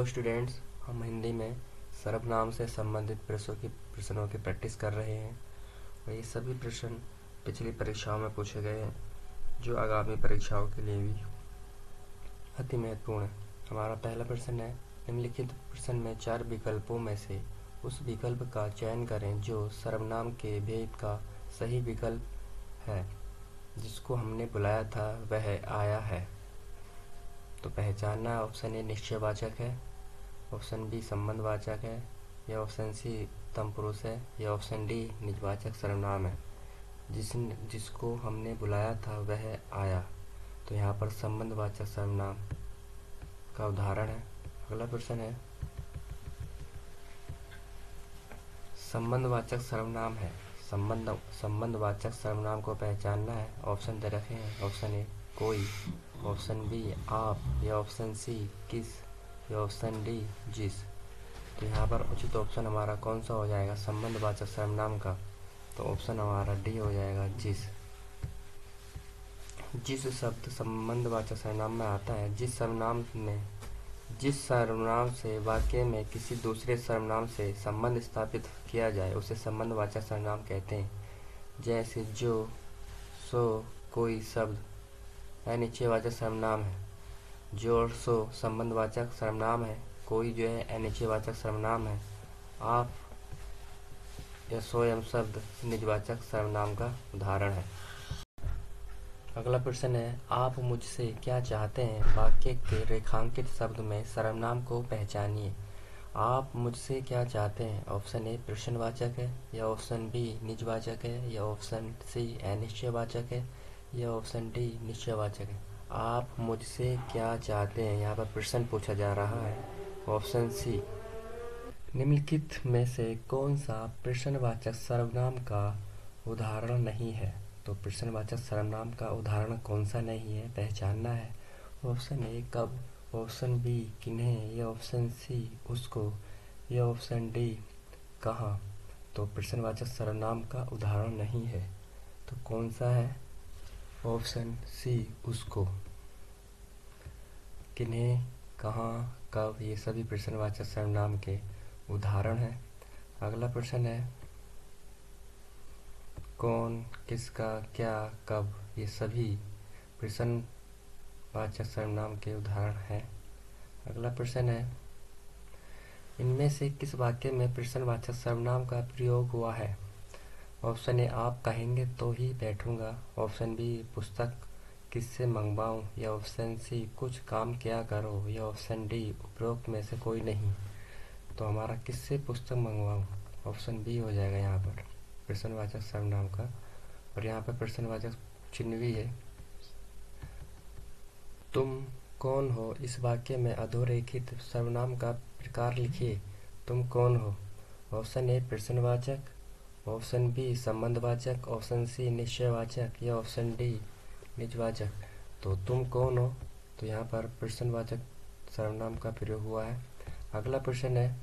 Hello students, हम हिंदी में सर्वनाम से संबंधित प्रश्नों की प्रैक्टिस कर रहे हैं और ये सभी प्रश्न पिछली परीक्षाओं में पूछे गए हैं जो आगामी परीक्षाओं के लिए भी अति महत्वपूर्ण है। हमारा पहला प्रश्न है, निम्नलिखित प्रश्न में 4 विकल्पों में से उस विकल्प का चयन करें जो सर्वनाम के भेद का सही विकल्प है। जिसको हमने बुलाया था वह आया है। तो पहचानना, ऑप्शन ए निश्चयवाचक है, ऑप्शन बी संबंधवाचक है, या ऑप्शन सी उत्तम पुरुष है, या ऑप्शन डी निजवाचक सर्वनाम है। जिसको हमने बुलाया था वह आया, तो यहाँ पर संबंधवाचक सर्वनाम का उदाहरण है। अगला प्रश्न है, संबंधवाचक सर्वनाम है, संबंधवाचक सर्वनाम को पहचानना है। ऑप्शन दे रखे हैं, ऑप्शन ए कोई, ऑप्शन बी आप, या ऑप्शन सी किस, या ऑप्शन डी जिस। तो यहाँ पर उचित ऑप्शन हमारा कौन सा हो जाएगा संबंधवाचक सर्वनाम का? तो ऑप्शन हमारा डी हो जाएगा जिस। जिस शब्द संबंधवाचक सर्वनाम में आता है, जिस सर्वनाम से वाक्य में किसी दूसरे सर्वनाम से संबंध स्थापित किया जाए उसे संबंधवाचक सर्वनाम कहते हैं। जैसे जो, सो, कोई शब्द अनिश्चयवाचक सर्वनाम है, जो और सो संबंधवाचक सर्वनाम है, कोई जो है अनिश्चयवाचक सर्वनाम है, आप या स्वयं शब्द निजवाचक सर्वनाम का उदाहरण है। अगला प्रश्न है, आप मुझसे क्या चाहते हैं? वाक्य के रेखांकित शब्द में सर्वनाम को पहचानिए। आप मुझसे क्या चाहते हैं? ऑप्शन ए प्रश्नवाचक है, या ऑप्शन बी निजवाचक है, या ऑप्शन सी अनिश्चयवाचक है, या ऑप्शन डी निश्चयवाचक है। आप मुझसे क्या चाहते हैं, यहाँ पर प्रश्न पूछा जा रहा है। ऑप्शन सी, निम्नलिखित में से कौन सा प्रश्नवाचक सर्वनाम का उदाहरण नहीं है? तो प्रश्नवाचक सर्वनाम का उदाहरण कौन सा नहीं है पहचानना है। ऑप्शन ए कब, ऑप्शन बी किन्हें, या ऑप्शन सी उसको, या ऑप्शन डी कहाँ। तो प्रश्नवाचक सर्वनाम का उदाहरण नहीं है, तो कौन सा है? ऑप्शन सी उसको। किन्हें, कहाँ, कब, ये सभी प्रश्नवाचक सर्वनाम के उदाहरण हैं। अगला प्रश्न है, कौन, किसका, क्या, कब, ये सभी प्रश्नवाचक सर्वनाम के उदाहरण हैं। अगला प्रश्न है, इनमें से किस वाक्य में प्रश्नवाचक सर्वनाम का प्रयोग हुआ है? ऑप्शन ए आप कहेंगे तो ही बैठूंगा, ऑप्शन बी पुस्तक किससे मंगवाऊं, या ऑप्शन सी कुछ काम क्या करो, या ऑप्शन डी उपरोक्त में से कोई नहीं। तो हमारा किससे पुस्तक मंगवाऊं, ऑप्शन बी हो जाएगा यहाँ पर प्रश्नवाचक सर्वनाम का। और यहाँ पर प्रश्नवाचक चिन्ह भी है। तुम कौन हो, इस वाक्य में अधोरेखित सर्वनाम का प्रकार लिखिए। तुम कौन हो? ऑप्शन ए प्रश्नवाचक, ऑप्शन बी संबंधवाचक, ऑप्शन सी निश्चयवाचक, या ऑप्शन डी निजवाचक। तो तुम कौन हो, तो यहाँ पर प्रश्नवाचक सर्वनाम का प्रयोग हुआ है। अगला प्रश्न है,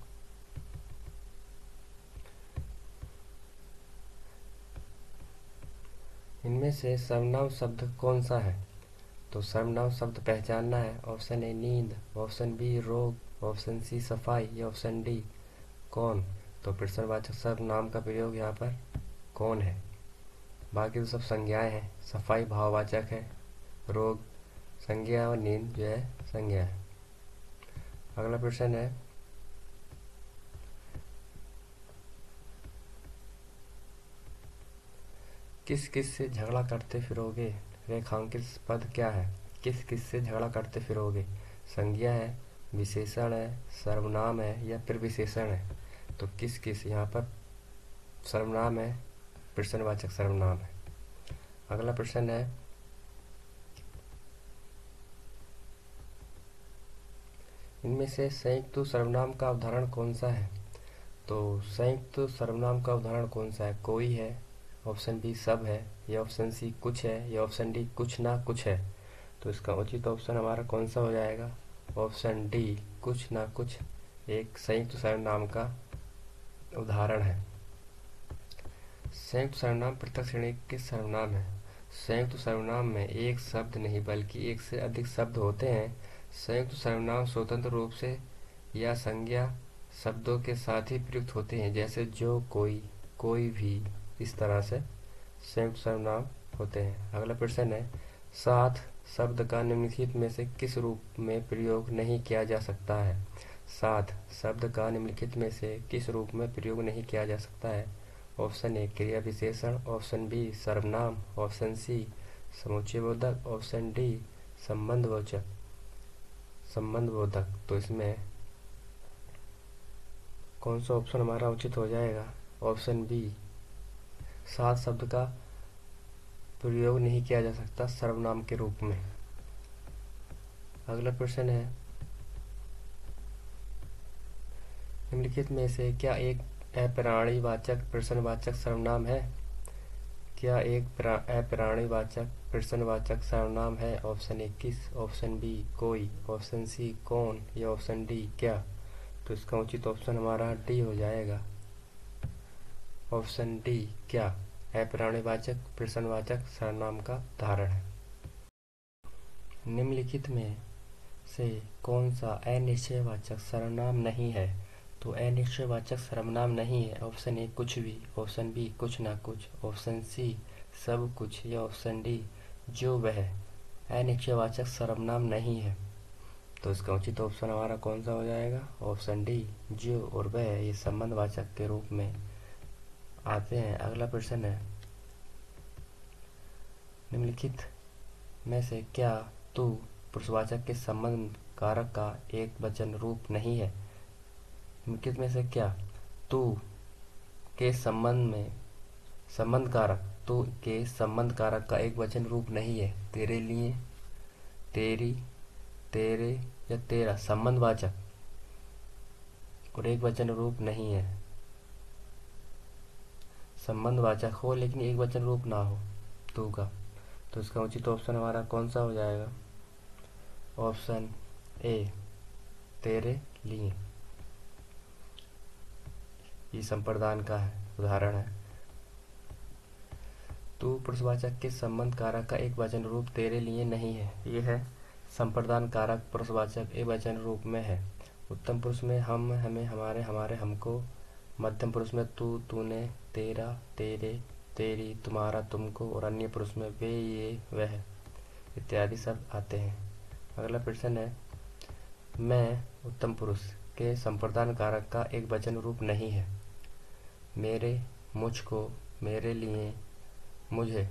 इनमें से सर्वनाम शब्द कौन सा है? तो सर्वनाम शब्द पहचानना है। ऑप्शन ए नींद, ऑप्शन बी रोग, ऑप्शन सी सफाई, या ऑप्शन डी कौन। तो प्रश्नवाचक सर्वनाम का प्रयोग यहाँ पर कौन है। बाकी तो सब संज्ञाएं हैं। सफाई भाववाचक है, रोग संज्ञा और नींद जो है संज्ञा है। अगला प्रश्न है, किस किस से झगड़ा करते फिरोगे? रेखांकित पद क्या है? किस किस से झगड़ा करते फिरोगे? संज्ञा है, विशेषण है, सर्वनाम है, या फिर विशेषण है। तो किस किस यहाँ पर सर्वनाम है, प्रश्नवाचक सर्वनाम है। अगला प्रश्न है, इनमें से संयुक्त सर्वनाम का उदाहरण कौन सा है? तो संयुक्त सर्वनाम का उदाहरण कौन सा है? कोई है, ऑप्शन बी सब है, या ऑप्शन सी कुछ है, या ऑप्शन डी कुछ ना कुछ है। तो इसका उचित ऑप्शन हमारा कौन सा हो जाएगा? ऑप्शन डी कुछ ना कुछ एक संयुक्त सर्वनाम का उदाहरण है। संयुक्त सर्वनाम पृथक श्रेणी के सर्वनाम है। संयुक्त सर्वनाम में एक शब्द नहीं बल्कि एक से अधिक शब्द होते हैं। संयुक्त सर्वनाम स्वतंत्र रूप से या संज्ञा शब्दों के साथ ही प्रयुक्त होते हैं, जैसे जो, कोई भी। इस तरह से संयुक्त सर्वनाम होते हैं। अगला प्रश्न है, साथ शब्द का निम्नलिखित में से किस रूप में प्रयोग नहीं किया जा सकता है? साथ शब्द का निम्नलिखित में से किस रूप में प्रयोग नहीं किया जा सकता है? ऑप्शन ए क्रिया विशेषण, ऑप्शन बी सर्वनाम, ऑप्शन सी समुच्चयबोधक, ऑप्शन डी संबंधबोधक। तो इसमें कौन सा ऑप्शन हमारा उचित हो जाएगा? ऑप्शन बी, साथ शब्द का प्रयोग नहीं किया जा सकता सर्वनाम के रूप में। अगला प्रश्न है, निम्नलिखित में से क्या एक अप्राणीवाचक प्रश्नवाचक सर्वनाम है? क्या एक अप्राणीवाचक प्रश्नवाचक सर्वनाम है? ऑप्शन ए किस, ऑप्शन बी कोई, ऑप्शन सी कौन या ऑप्शन डी क्या? तो इसका उचित ऑप्शन हमारा डी हो जाएगा। ऑप्शन डी क्या अप्राणीवाचक प्रश्नवाचक सर्वनाम का उदाहरण है। निम्नलिखित में से कौन सा अनिश्चयवाचक सर्वनाम नहीं है? तो अनिश्चयवाचक सर्वनाम नहीं है। ऑप्शन ए कुछ भी, ऑप्शन बी कुछ ना कुछ, ऑप्शन सी सब कुछ या ऑप्शन डी जो वह अनिश्चयवाचक सर्वनाम नहीं है। तो इसका उचित ऑप्शन हमारा कौन सा हो जाएगा? ऑप्शन डी जो और वह ये संबंधवाचक के रूप में आते हैं। अगला प्रश्न है, निम्नलिखित में से क्या तू पुरुषवाचक के संबंध कारक का एक वचन रूप नहीं है? निम्नलिखित में से क्या तू के संबंध कारक का एक वचन रूप नहीं है? तेरे लिए, तेरी, तेरे या तेरा संबंधवाचक और एक वचन रूप नहीं है। संबंधवाचक हो लेकिन एक वचन रूप ना हो तू का। तो इसका उचित ऑप्शन हमारा कौन सा हो जाएगा? ऑप्शन ए तेरे लिए। ये संप्रदान का है उदाहरण है। तू पुरुषवाचक के संबंध कारक का एक वचन रूप तेरे लिए नहीं है। यह है संप्रदान कारक पुरुषवाचक एक वचन रूप में है। उत्तम पुरुष में हम, हमें, हमारे, हमारे, हमको। मध्यम पुरुष में तू, तूने, तेरा, तेरे, तेरी, तुम्हारा, तुमको। और अन्य पुरुष में वे, ये, वह इत्यादि सब आते हैं। अगला प्रश्न है, मैं उत्तम पुरुष के संप्रदान कारक का एक वचन रूप नहीं है। मेरे, मुझको, मेरे लिए, मुझे।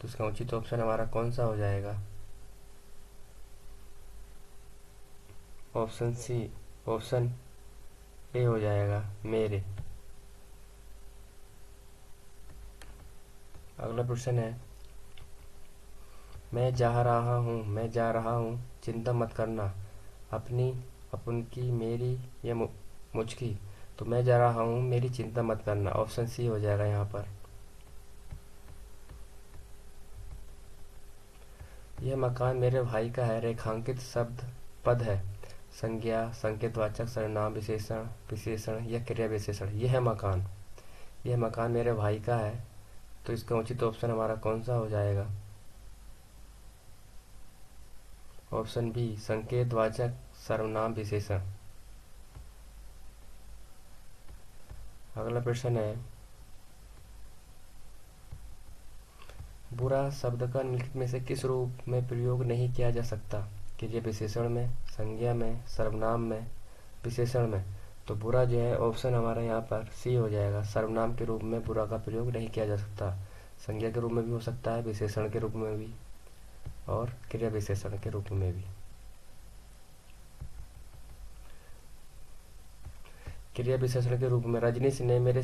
तो इसका उचित ऑप्शन हमारा कौन सा हो जाएगा? ऑप्शन सी, ऑप्शन ए हो जाएगा मेरे। अगला प्रश्न है, मैं जा रहा हूँ, मैं जा रहा हूँ, चिंता मत करना। अपनी, अपनकी, मेरी या मुझकी। तो मैं जा रहा हूँ, मेरी चिंता मत करना। ऑप्शन सी हो जाएगा यहाँ पर। यह मकान मेरे भाई का है। रेखांकित शब्द पद है। संज्ञा, संकेतवाचक, सर्वनाम, विशेषण, विशेषण या क्रिया विशेषण। यह मकान मेरे भाई का है। तो इसका उचित ऑप्शन हमारा कौन सा हो जाएगा? ऑप्शन बी संकेतवाचक, सर्वनाम, विशेषण। अगला प्रश्न है, बुरा शब्द का निम्नलिखित में से किस रूप में प्रयोग नहीं किया जा सकता? क्रिया विशेषण में, संज्ञा में, सर्वनाम में, विशेषण में। तो बुरा जो है ऑप्शन हमारा यहाँ पर सी हो जाएगा। सर्वनाम के रूप में बुरा का प्रयोग नहीं किया जा सकता। संज्ञा के रूप में भी हो सकता है, विशेषण के रूप में भी और क्रिया विशेषण के रूप में भी। क्रिया विशेषण के रूप में रजनीश ने मेरे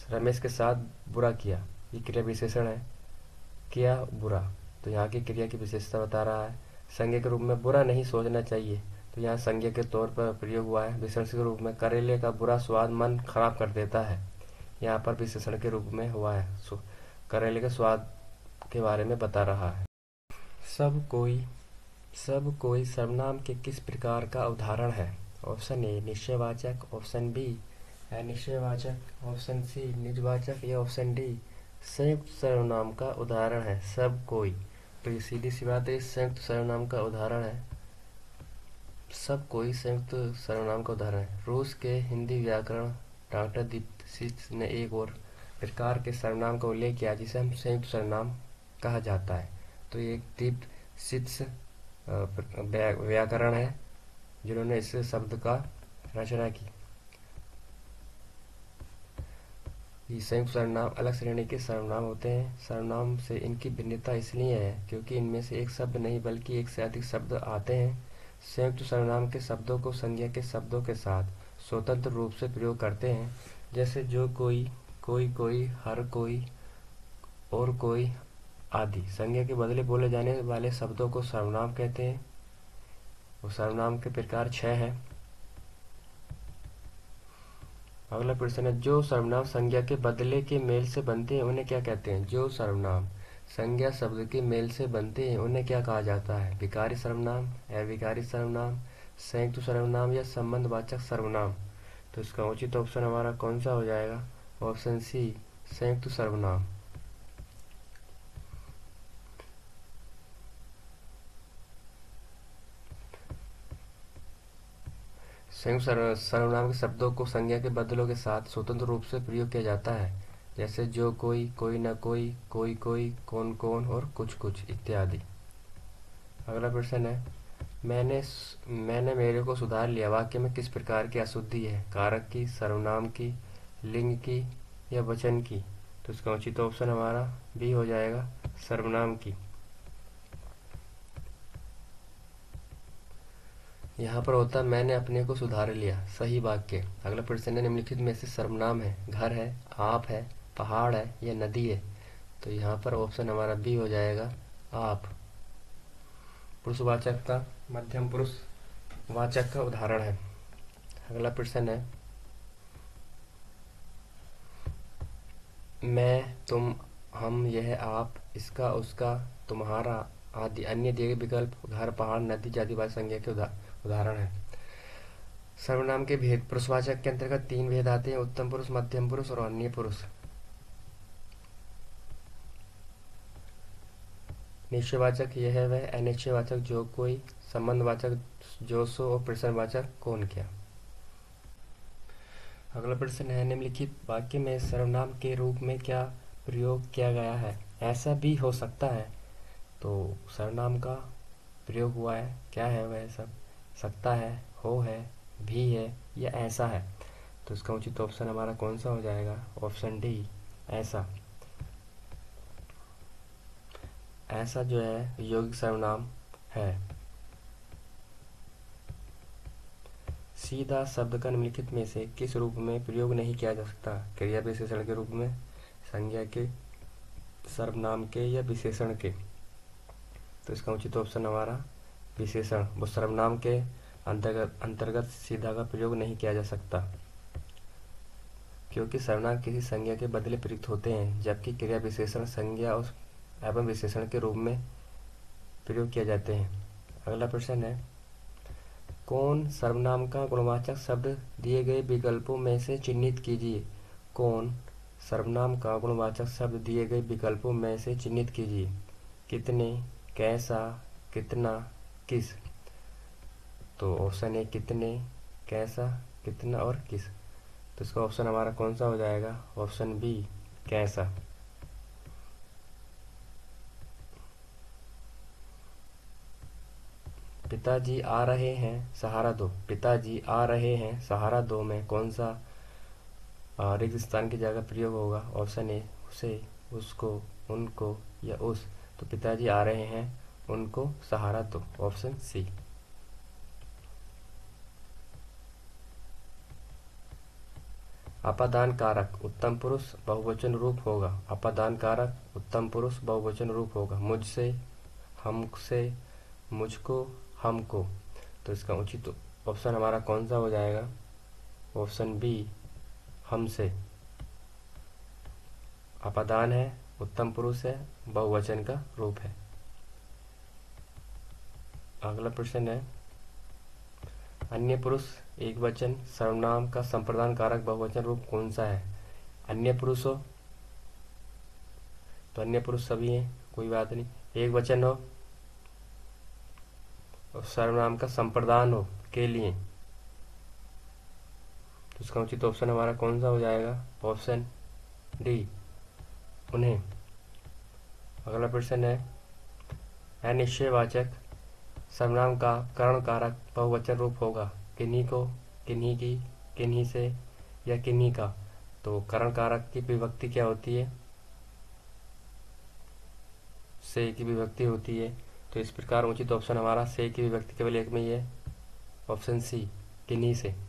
रमेश के साथ बुरा किया। ये क्रिया विशेषण है, किया बुरा। तो यहाँ की क्रिया की विशेषता बता रहा है। संज्ञा के रूप में बुरा नहीं सोचना चाहिए। तो यहाँ संज्ञा के तौर पर प्रयोग हुआ है। विशेषण के रूप में करेले का बुरा स्वाद मन खराब कर देता है। यहाँ पर विशेषण के रूप में हुआ है। करेले के स्वाद के बारे में बता रहा है। सब कोई सर्वनाम के किस प्रकार का उदाहरण है? ऑप्शन ए निश्चयवाचक, ऑप्शन बी अनिश्चयवाचक, ऑप्शन सी निजवाचक या ऑप्शन डी संयुक्त सर्वनाम का उदाहरण है सब कोई। तो ये सीधी सी बात है, संयुक्त सर्वनाम का उदाहरण है सब कोई संयुक्त सर्वनाम का उदाहरण है। रूस के हिंदी व्याकरण डॉक्टर दीक्षित ने एक और प्रकार के सर्वनाम का उल्लेख किया जिसे हम संयुक्त सर्वनाम कहा जाता है। तो ये एक दीक्षित व्याकरण है जिन्होंने इस शब्द का रचना की। ये संयुक्त सर्वनाम अलग श्रेणी के सर्वनाम होते हैं। सर्वनाम से इनकी भिन्नता इसलिए है क्योंकि इनमें से एक शब्द नहीं बल्कि एक से अधिक शब्द आते हैं। संयुक्त सर्वनाम के शब्दों को संज्ञा के शब्दों के साथ स्वतंत्र रूप से प्रयोग करते हैं, जैसे जो कोई, कोई, हर कोई और कोई आदि। संज्ञा के बदले बोले जाने वाले शब्दों को सर्वनाम कहते हैं। वो सर्वनाम के प्रकार 6 हैं। अगला प्रश्न है, जो सर्वनाम संज्ञा के बदले के मेल से बनते हैं उन्हें क्या कहते हैं? जो सर्वनाम संज्ञा शब्द के मेल से बनते हैं उन्हें क्या कहा जाता है? विकारी सर्वनाम, अविकारी सर्वनाम, संयुक्त सर्वनाम या संबंधवाचक सर्वनाम। तो इसका उचित ऑप्शन हमारा कौन सा हो जाएगा? ऑप्शन सी, संयुक्त सर्वनाम। संयुक्त सर्वनाम के शब्दों को संज्ञा के बदलों के साथ स्वतंत्र रूप से प्रयोग किया जाता है, जैसे जो कोई न कोई, कौन और कुछ इत्यादि। अगला प्रश्न है, मैंने मेरे को सुधार लिया वाक्य में किस प्रकार की अशुद्धि है? कारक की, सर्वनाम की, लिंग की या वचन की? तो इसका उचित ऑप्शन हमारा बी हो जाएगा, सर्वनाम की। यहाँ पर होता है मैंने अपने को सुधार लिया, सही वाक्य। अगला प्रश्न है, निम्नलिखित में से सर्वनाम है? घर है, आप है, पहाड़ है या नदी है? तो यहाँ पर ऑप्शन हमारा बी हो जाएगा, आप। पुरुषवाचक का मध्यम पुरुष वाचक का उदाहरण है। अगला प्रश्न है, मैं, तुम, हम, यह, आप, इसका, उसका, तुम्हारा आदि अन्य दिए गए विकल्प घर, पहाड़, नदी, जातिवाचक संज्ञा के उदाहरण है। सर्वनाम के भेद। पुरुषवाचक के अंतर्गत 3 भेद आते हैं, उत्तम पुरुष, मध्यम पुरुष और अन्य पुरुष। निश्चयवाचक यह है वह, अनिश्चयवाचक जो कोई, संबंधवाचक जो सो और प्रश्नवाचक कौन क्या। अगला प्रश्न है, निम्नलिखित वाक्य में सर्वनाम के रूप में क्या प्रयोग किया गया है? ऐसा भी हो सकता है। तो सर्वनाम का प्रयोग हुआ है, क्या है वह सब? सकता है, हो है, भी है या ऐसा है? तो इसका उचित ऑप्शन हमारा कौन सा हो जाएगा? ऑप्शन डी, ऐसा। ऐसा जो है यौगिक सर्वनाम है। सीधा शब्द का निम्नलिखित में से किस रूप में प्रयोग नहीं किया जा सकता? क्रिया विशेषण के रूप में, संज्ञा के, सर्वनाम के या विशेषण के? तो इसका उचित ऑप्शन हमारा विशेषण। वो सर्वनाम के अंतर्गत सीधा का प्रयोग नहीं किया जा सकता, क्योंकि सर्वनाम किसी संज्ञा के बदले प्रयुक्त होते हैं, जबकि क्रिया विशेषण संज्ञा और एवं विशेषण के रूप में प्रयोग किए जाते हैं। अगला प्रश्न है, कौन सर्वनाम का गुणवाचक शब्द दिए गए विकल्पों में से चिन्हित कीजिए? कौन सर्वनाम का गुणवाचक शब्द दिए गए विकल्पों में से चिन्हित कीजिए? कितने, कैसा, कितना, किस? तो ऑप्शन ए कितने, कैसा, कितना और किस। तो इसका ऑप्शन हमारा कौन सा हो जाएगा? ऑप्शन बी, कैसा। पिताजी आ रहे हैं, सहारा दो। पिताजी आ रहे हैं, सहारा दो में कौन सा रिक्त स्थान की जगह प्रयोग होगा? ऑप्शन ए, उसे, उसको, उनको या उस। तो पिताजी आ रहे हैं, उनको सहारा दो, ऑप्शन सी। अपादान कारक उत्तम पुरुष बहुवचन रूप होगा। अपादान कारक उत्तम पुरुष बहुवचन रूप होगा। मुझसे, हमसे, मुझको, हमको। तो इसका उचित ऑप्शन हमारा कौन सा हो जाएगा? ऑप्शन बी, हमसे। अपादान है, उत्तम पुरुष है, बहुवचन का रूप है। अगला प्रश्न है, अन्य पुरुष एक वचन सर्वनाम का संप्रदान कारक बहुवचन रूप कौन सा है? अन्य पुरुष हो तो अन्य पुरुष सभी हैं, कोई बात नहीं। एक वचन हो और सर्वनाम का संप्रदान हो के लिए। तो इसका उचित ऑप्शन हमारा कौन सा हो जाएगा? ऑप्शन डी, उन्हें। अगला प्रश्न है, अनिश्चयवाचक सर्वनाम का करण कारक बहुवचन रूप होगा किन्हीं को, किन्हीं की, किन्हीं से या किन्हीं का। तो करण कारक की विभक्ति क्या होती है? से की विभक्ति होती है। तो इस प्रकार उचित ऑप्शन हमारा से की विभक्ति केवल एक में ही है, ऑप्शन सी, किन्हीं से।